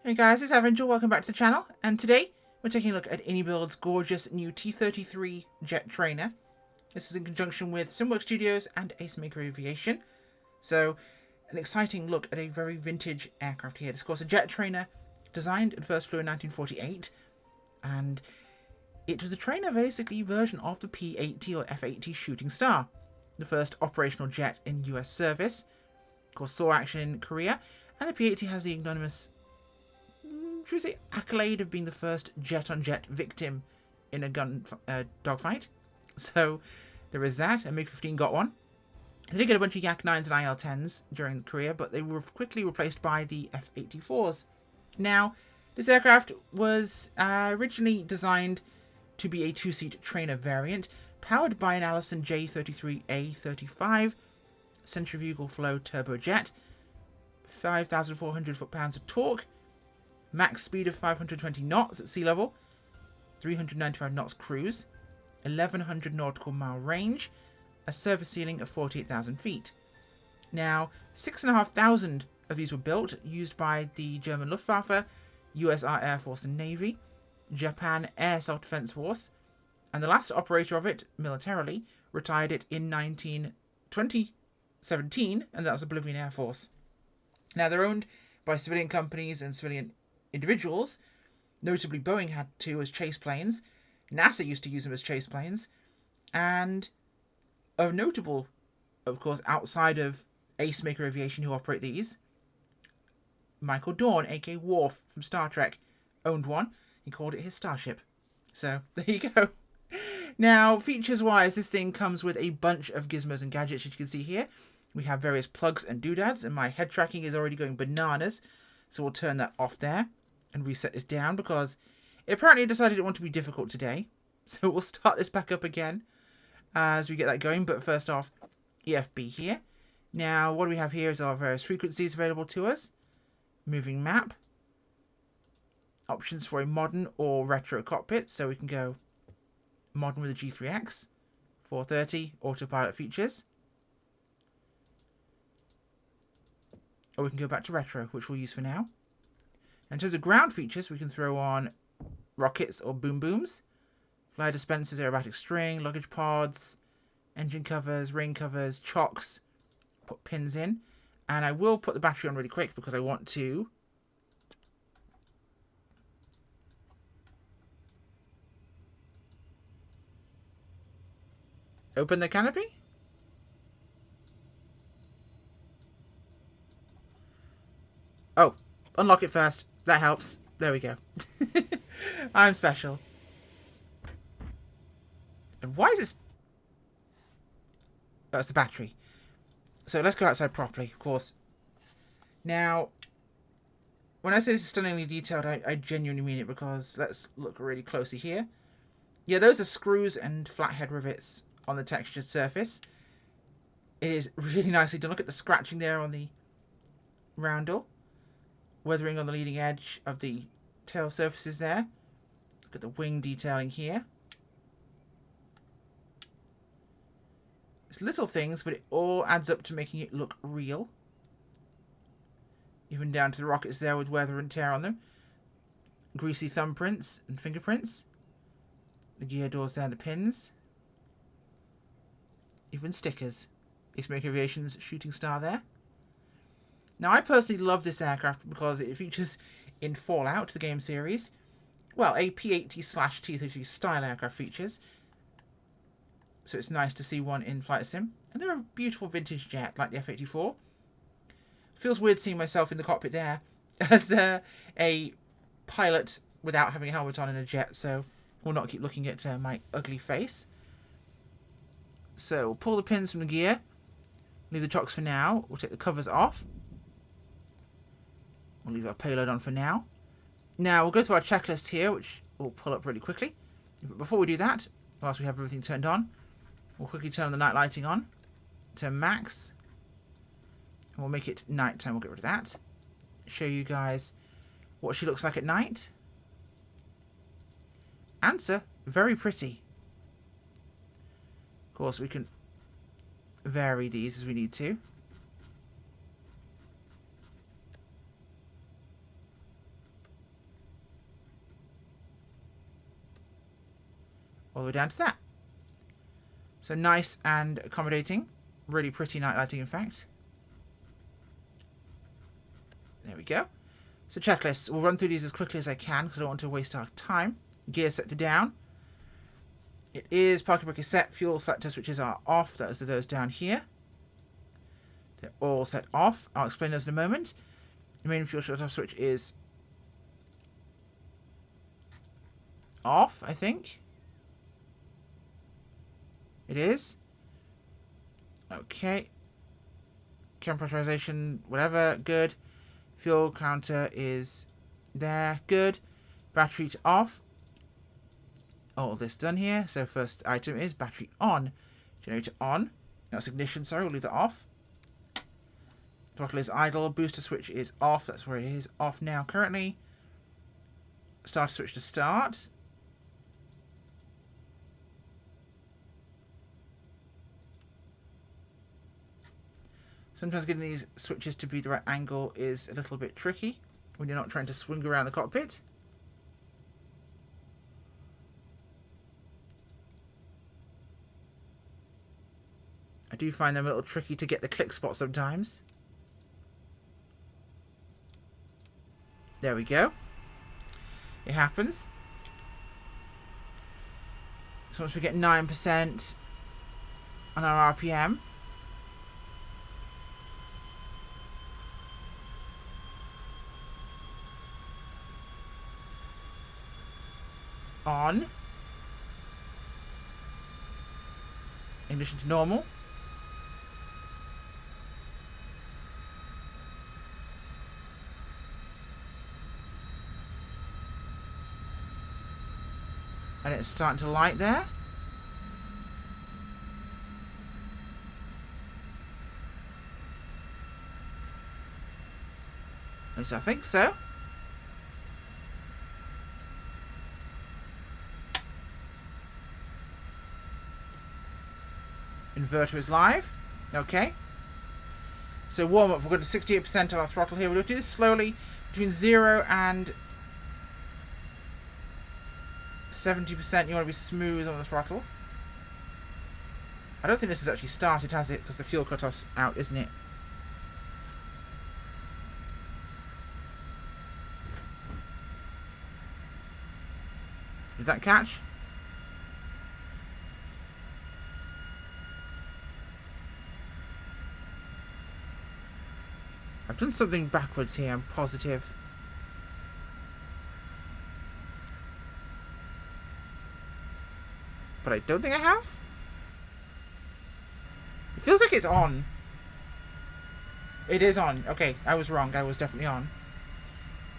Hey guys, it's Avenger, welcome back to the channel, and today we're taking a look at Inibuilds' gorgeous new T-33 jet trainer. This is in conjunction with Simworks Studios and Acemaker Aviation. So, an exciting look at a very vintage aircraft here. It's of course a jet trainer designed and first flew in 1948, and it was a trainer basically version of the P-80 or F-80 Shooting Star, the first operational jet in US service. Of course, saw action in Korea, and the P-80 has the ignominious should we say accolade of being the first jet-on-jet victim in a gun dogfight. So there is that, and MiG-15 got one. They did get a bunch of Yak-9s and IL-10s during the career, but they were quickly replaced by the F-84s. Now, this aircraft was originally designed to be a two-seat trainer variant, powered by an Allison J33A35 centrifugal flow turbojet, 5,400 foot-pounds of torque, max speed of 520 knots at sea level, 395 knots cruise, 1,100 nautical mile range, a service ceiling of 48,000 feet. Now, 6,500 of these were built, used by the German Luftwaffe, USR Air Force and Navy, Japan Air Self-Defense Force, and the last operator of it, militarily, retired it in 2017, and that was the Bolivian Air Force. Now, they're owned by civilian companies and civilian individuals. Notably, Boeing had two as chase planes. NASA used to use them as chase planes. And of notable, of course, outside of Acemaker Aviation, who operate these, Michael Dorn, aka Worf from Star Trek, owned one. He called it his Starship. So, there you go. Now, features-wise, this thing comes with a bunch of gizmos and gadgets, as you can see here. We have various plugs and doodads, and my head tracking is already going bananas. So we'll turn that off there and reset this down because it apparently decided it wanted to be difficult today. So we'll start this back up again as we get that going. But first off, EFB here. Now, what do we have here is our various frequencies available to us. Moving map. Options for a modern or retro cockpit. So we can go modern with a G3X. 430 autopilot features. Or we can go back to retro, which we'll use for now. In terms of ground features, we can throw on rockets or boom booms, flyer dispensers, aerobatic string, luggage pods, engine covers, rain covers, chocks, put pins in. And I will put the battery on really quick because I want to open the canopy. Oh, unlock it first. That helps. There we go. I'm special. And why is this? That's the battery. So let's go outside properly, of course. Now, when I say this is stunningly detailed, I genuinely mean it because let's look really closely here. Yeah, those are screws and flathead rivets on the textured surface. It is really nicely done. Look at the scratching there on the roundel. Weathering on the leading edge of the tail surfaces there. Look at the wing detailing here. It's little things, but it all adds up to making it look real. Even down to the rockets there with weather and tear on them. Greasy thumbprints and fingerprints. The gear doors there, the pins. Even stickers. Acemaker Aviation's Shooting Star there. Now, I personally love this aircraft because it features in Fallout, the game series, well, a P-80/T-33 style aircraft features. So it's nice to see one in Flight Sim. And they're a beautiful vintage jet, like the F-84. Feels weird seeing myself in the cockpit there as a pilot without having a helmet on in a jet, so we'll not keep looking at my ugly face. So we'll pull the pins from the gear. Leave the chocks for now. We'll take the covers off. We'll leave our payload on for now. Now, we'll go through our checklist here, which we'll pull up really quickly. But before we do that, whilst we have everything turned on, we'll quickly turn the night lighting on to max. And we'll make it nighttime. We'll get rid of that. Show you guys what she looks like at night. Answer, very pretty. Of course, we can vary these as we need to. all the way down to that. So nice and accommodating. Really pretty night lighting, in fact. There we go. So checklists. We'll run through these as quickly as I can because I don't want to waste our time. Gear set to down. It is parking brake is set. Fuel selector switches are off. Those are those down here. They're all set off. I'll explain those in a moment. The main fuel shut-off switch is off, I think. It is. Okay. Cam pressurization, whatever, good. Fuel counter is there, good. Battery off. All this done here. So first item is battery on. Generator on. That's ignition, sorry, we'll leave that off. Throttle is idle. Booster switch is off. That's where it is. Off now currently. Starter switch to start. Sometimes getting these switches to be the right angle is a little bit tricky when you're not trying to swing around the cockpit. I do find them a little tricky to get the click spot sometimes. There we go. It happens. So once we get 9% on our RPM, on. Ignition to normal. And it's starting to light there. At least I think so. Inverter is live. Okay. So warm up. We've got 68% on our throttle here. We'll do this slowly between 0 and 70%. You want to be smooth on the throttle. I don't think this has actually started, has it? Because the fuel cutoff's out, isn't it? Did that catch? I've done something backwards here, I'm positive. But I don't think I have. It feels like it's on. It is on. Okay, I was wrong. I was definitely on.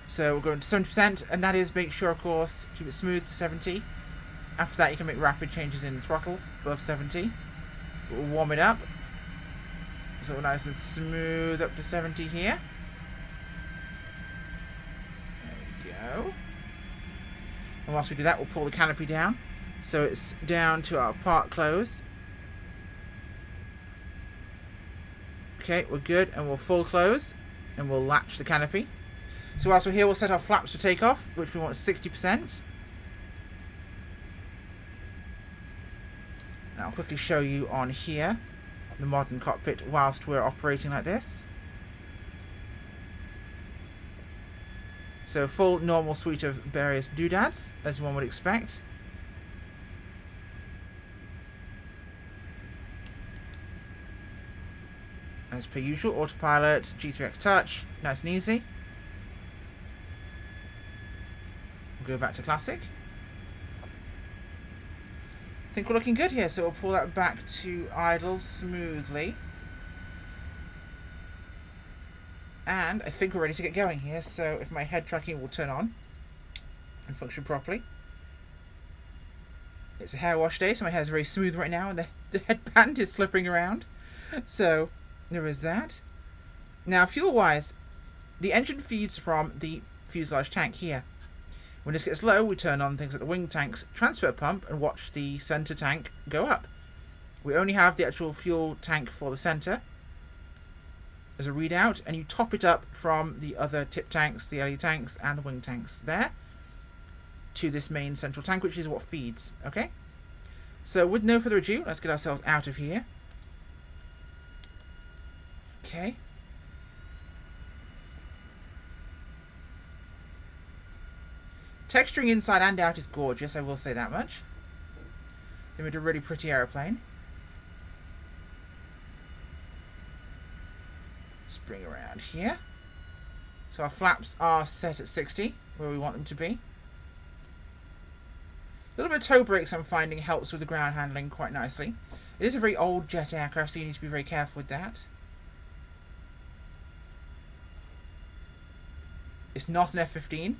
So we're going to 70%, and that is make sure, of course, keep it smooth to 70. After that, you can make rapid changes in the throttle above 70. But we'll warm it up. So we're nice and smooth up to 70 here. There we go. And whilst we do that, we'll pull the canopy down. So it's down to our park close. Okay, we're good. And we'll full close. And we'll latch the canopy. So whilst we're here, we'll set our flaps for takeoff, which we want 60%. And I'll quickly show you on here the modern cockpit whilst we're operating like this. So full normal suite of various doodads, as one would expect. As per usual, autopilot, G3X touch, nice and easy. We'll go back to classic. I think we're looking good here, so we'll pull that back to idle smoothly. And I think we're ready to get going here, so if my head tracking will turn on and function properly. It's a hair wash day, so my hair is very smooth right now, and the headband is slipping around. So there is that. Now, fuel-wise, the engine feeds from the fuselage tank here. When this gets low, we turn on things like the wing tank's transfer pump and watch the center tank go up. We only have the actual fuel tank for the center as a readout, and you top it up from the other tip tanks, the LE tanks, and the wing tanks there to this main central tank, which is what feeds, okay? So with no further ado, let's get ourselves out of here. Okay. Texturing inside and out is gorgeous, I will say that much. They made a really pretty aeroplane. Let's bring around here. So our flaps are set at 60, where we want them to be. A little bit of toe brakes I'm finding helps with the ground handling quite nicely. It is a very old jet aircraft, so you need to be very careful with that. It's not an F-15.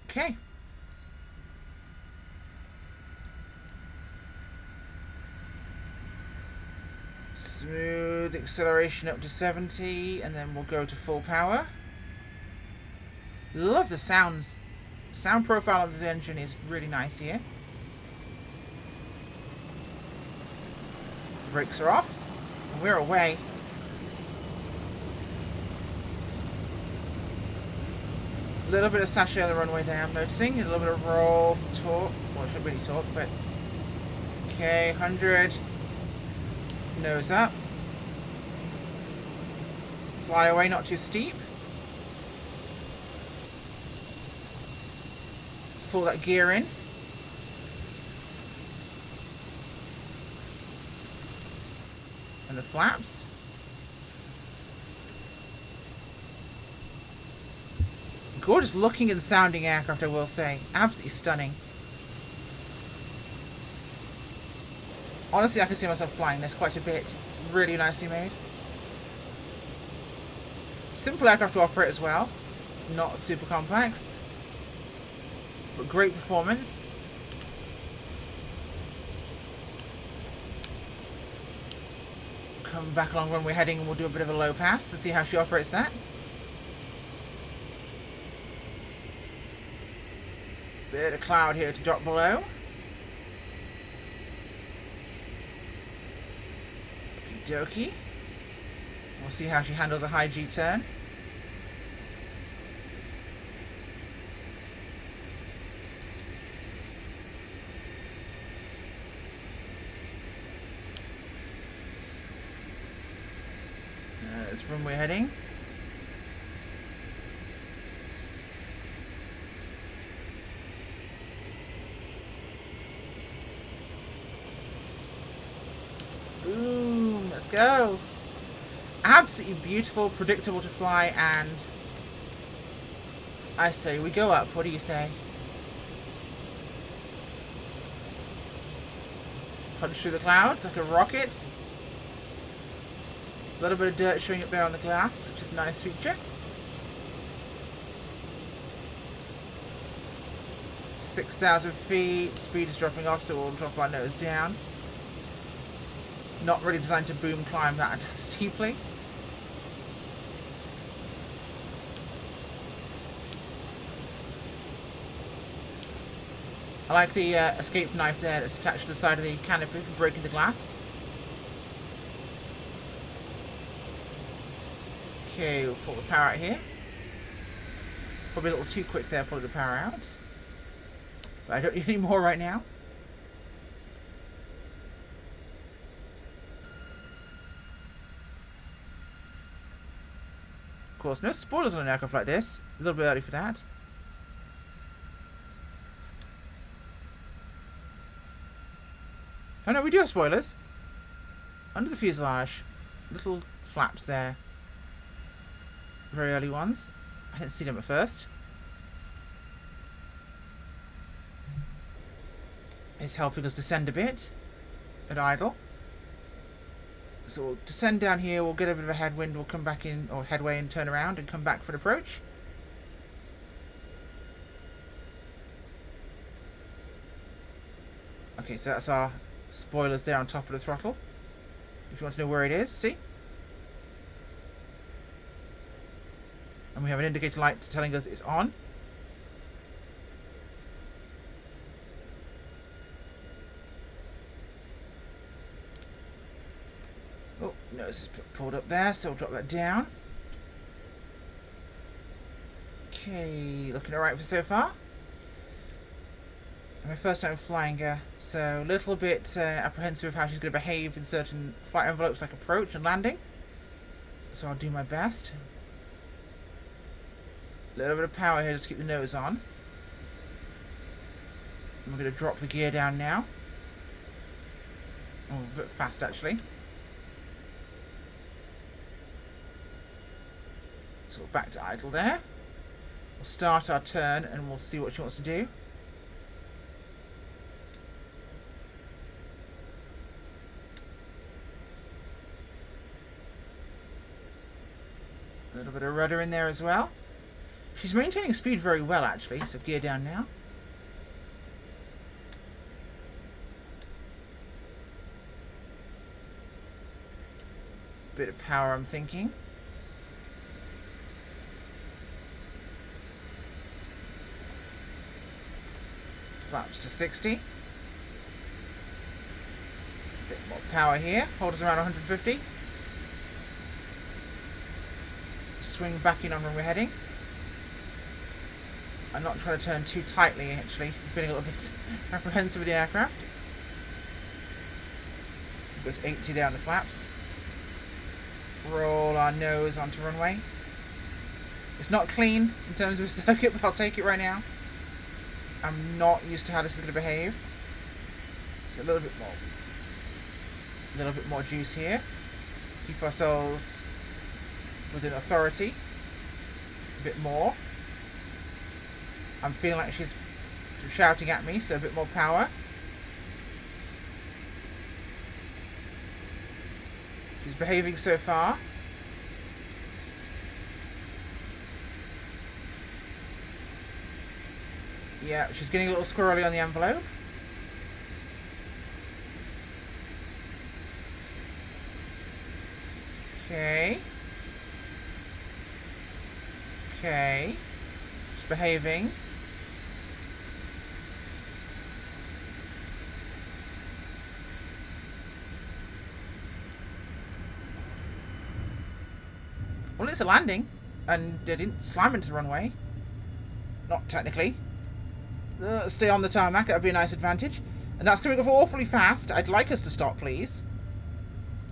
Okay. Smooth acceleration up to 70, and then we'll go to full power. Love the sounds. Sound profile of the engine is really nice here. Brakes are off, and we're away. A little bit of sachet on the runway there, I'm noticing. A little bit of roll from torque. Well, it's not really torque, but... Okay, 100. Nose up. Fly away, not too steep. Pull that gear in. And the flaps. Gorgeous looking and sounding aircraft, I will say. Absolutely stunning. Honestly, I can see myself flying this quite a bit. It's really nicely made. Simple aircraft to operate as well. Not super complex. But great performance. Come back along runway heading and we'll do a bit of a low pass to see how she operates that. Bit of cloud here to drop below. Okie dokie. We'll see how she handles a high G turn. That's runway heading. Boom, let's go. Absolutely beautiful, predictable to fly, and I say we go up. What do you say? Punch through the clouds like a rocket. A little bit of dirt showing up there on the glass, which is a nice feature. 6,000 feet, speed is dropping off, so we'll drop our nose down. Not really designed to boom climb that steeply. I like the escape knife there that's attached to the side of the canopy for breaking the glass. Okay, we'll pull the power out here. Probably a little too quick there, pulling the power out. But I don't need any more right now. Of course, no spoilers on an aircraft like this. A little bit early for that. Oh no, we do have spoilers. Under the fuselage. Little flaps there. Very early ones. I didn't see them at first. It's helping us descend a bit at idle. So we'll descend down here, we'll get a bit of a headwind, we'll come back in, or headway, and turn around and come back for an approach. Okay, so that's our spoilers there on top of the throttle. If you want to know where it is, see? And we have an indicator light telling us it's on. Oh, nose is pulled up there, so we'll drop that down. Okay, looking alright for so far. My first time flying her, so a little bit apprehensive of how she's going to behave in certain flight envelopes like approach and landing. So I'll do my best. A little bit of power here just to keep the nose on. And we're going to drop the gear down now. Oh, a bit fast actually. So we're back to idle there. We'll start our turn and we'll see what she wants to do. A little bit of rudder in there as well. She's maintaining speed very well actually, so gear down now. Bit of power, I'm thinking. Flaps to 60. Bit more power here. Hold us around 150. Swing back in on where we're heading. I'm not trying to turn too tightly actually. I'm feeling a little bit apprehensive of the aircraft. Go to 80 there on the flaps. Roll our nose onto runway. It's not clean in terms of a circuit, but I'll take it right now. I'm not used to how this is going to behave. So a little bit more juice here. Keep ourselves within authority. A bit more. I'm feeling like she's shouting at me, so a bit more power. She's behaving so far. Yeah, she's getting a little squirrely on the envelope. Okay. Okay. She's behaving. Well, it's a landing, and they didn't slam into the runway. Not technically. Stay on the tarmac, that would be a nice advantage. And that's coming up awfully fast. I'd like us to stop, please.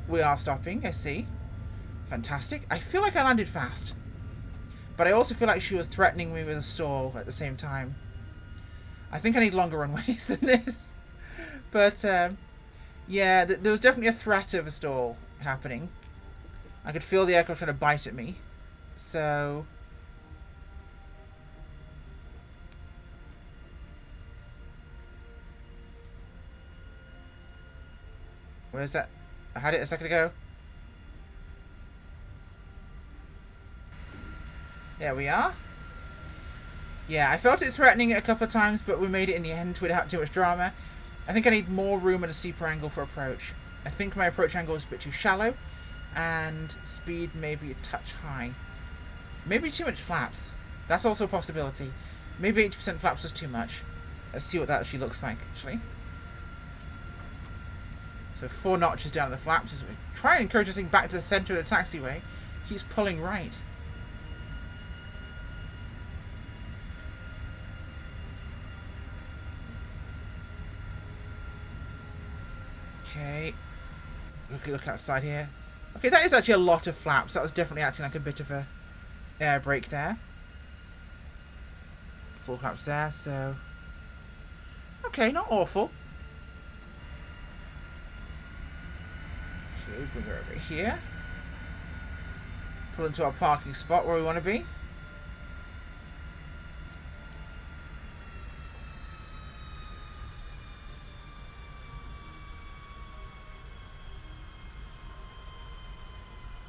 We are stopping, I see. Fantastic. I feel like I landed fast. But I also feel like she was threatening me with a stall at the same time. I think I need longer runways than this. But, yeah, there was definitely a threat of a stall happening. I could feel the aircraft trying to bite at me. So... where is that? I had it a second ago. There we are. Yeah, I felt it threatening it a couple of times, but we made it in the end without too much drama. I think I need more room and a steeper angle for approach. I think my approach angle is a bit too shallow, and speed may be a touch high. Maybe too much flaps. That's also a possibility. Maybe 80% flaps was too much. Let's see what that actually looks like, actually. So 4 notches down the flaps as we try and encourage this thing back to the centre of the taxiway. He's pulling right. Okay. Look outside here. Okay, that is actually a lot of flaps. That was definitely acting like a bit of a air brake there. 4 flaps there, so... okay, not awful. Okay, bring her over here. Pull into our parking spot where we want to be.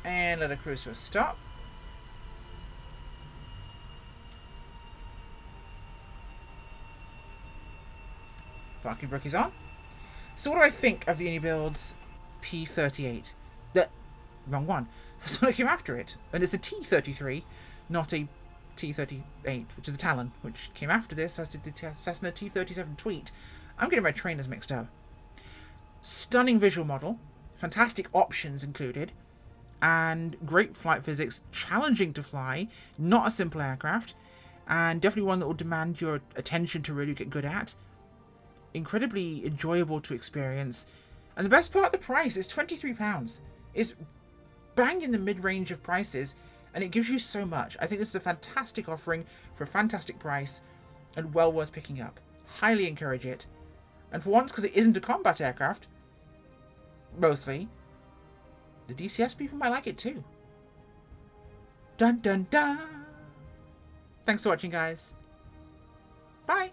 And let her cruise to a stop. Parking brake is on. So what do I think of the Inibuilds P-38? Wrong one. That's what came after it. And it's a T-33, not a T-38, which is a Talon, which came after this, as did the Cessna T-37 Tweet. I'm getting my trainers mixed up. Stunning visual model. Fantastic options included. And great flight physics. Challenging to fly. Not a simple aircraft. And definitely one that will demand your attention to really get good at. incredibly enjoyable to experience. And the best part, the price is £23. It's bang in the mid-range of prices, and it gives you so much. I think this is a fantastic offering for a fantastic price and well worth picking up. Highly encourage it. And for once, because it isn't a combat aircraft, mostly, the DCS people might like it too. Dun dun dun! Thanks for watching, guys. Bye!